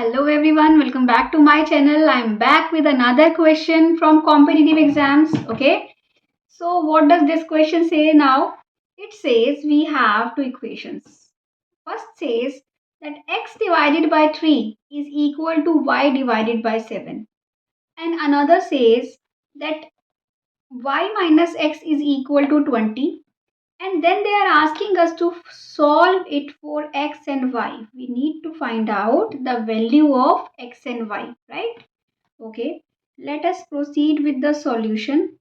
Hello everyone, welcome back to my channel. I'm back with another question from competitive exams. Okay, so what does this question say now? It says we have two equations. First says that x divided by 3 is equal to y divided by 7, and another says that y minus x is equal to 20, and then they are asking us to solve it for x and y. We need to find out the value of x and y, right? Okay, let us proceed with the solution.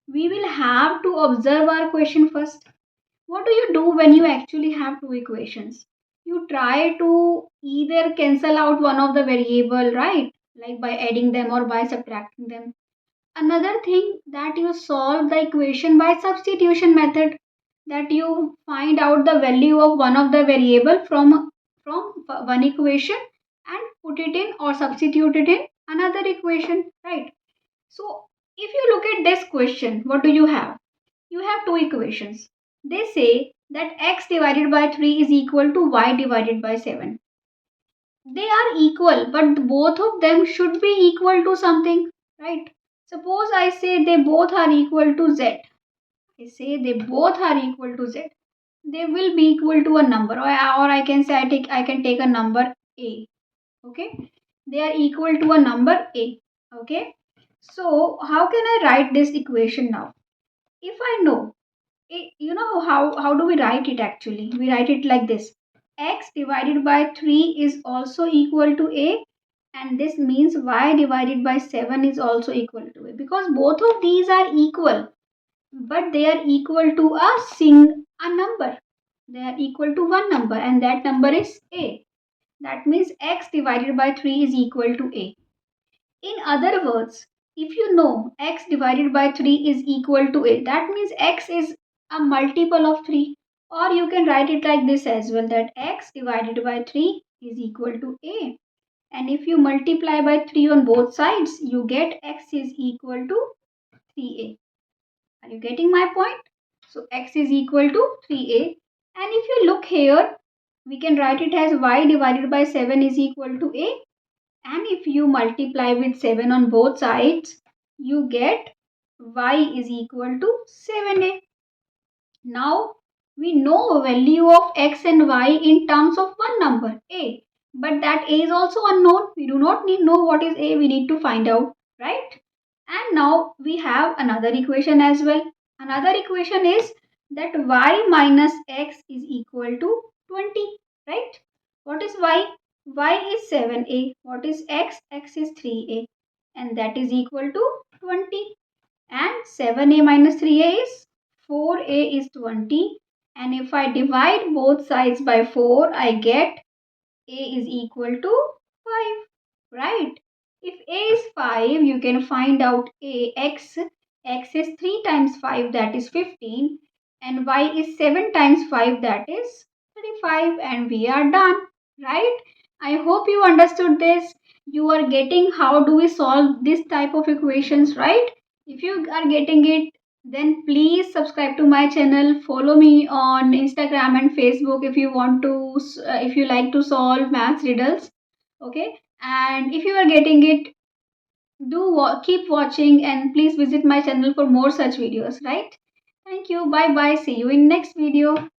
We will have to observe our question first. What do you do when you actually have two equations? You try to either cancel out one of the variable, right? Like by adding them or by subtracting them. Another thing, that you solve the equation by substitution method, that you find out the value of one of the variable from one equation and put it in or substitute it in another equation, right? So if you look at this question, what do you have? You have two equations. They say that x divided by 3 is equal to y divided by 7. They are equal, but both of them should be equal to something, right? Suppose I say they both are equal to z. I say they both are equal to z. They will be equal to a number, or I can say I can take a number a. Okay, they are equal to a number a. Okay, so how can I write this equation now? If I know, you know how do we write it actually? We write it like this: x divided by 3 is also equal to a, and this means y divided by 7 is also equal to a, because both of these are equal, but they are equal to a number. They are equal to one number, and that number is a. That means x divided by 3 is equal to a. In other words, if you know x divided by 3 is equal to a, that means x is a multiple of 3. Or you can write it like this as well, that x divided by 3 is equal to a. And if you multiply by 3 on both sides, you get x is equal to 3a. Are you getting my point? So x is equal to 3a. And if you look here, we can write it as y divided by 7 is equal to a. And if you multiply with 7 on both sides, you get y is equal to 7a. Now we know value of x and y in terms of one number a, but that a is also unknown. We do not know what is a, we need to find out, right? And now we have another equation as well. Another equation is that y minus x is equal to 20, right? What is y? Y is 7a. What is x? X is 3a, and that is equal to 20. And 7a minus 3a is 4a is 20. And if I divide both sides by 4, I get a is equal to 5, right? If a is 5, you can find out x is 3 times 5, that is 15, and y is 7 times 5, that is 35, and we are done, right? I hope you understood this. You are getting how do we solve this type of equations, right? If you are getting it, then please subscribe to my channel. Follow me on Instagram and Facebook if you want to, if you like to solve maths riddles. Okay, and if you are getting it, keep watching, and please visit my channel for more such videos, right? Thank you. Bye bye. See you in next video.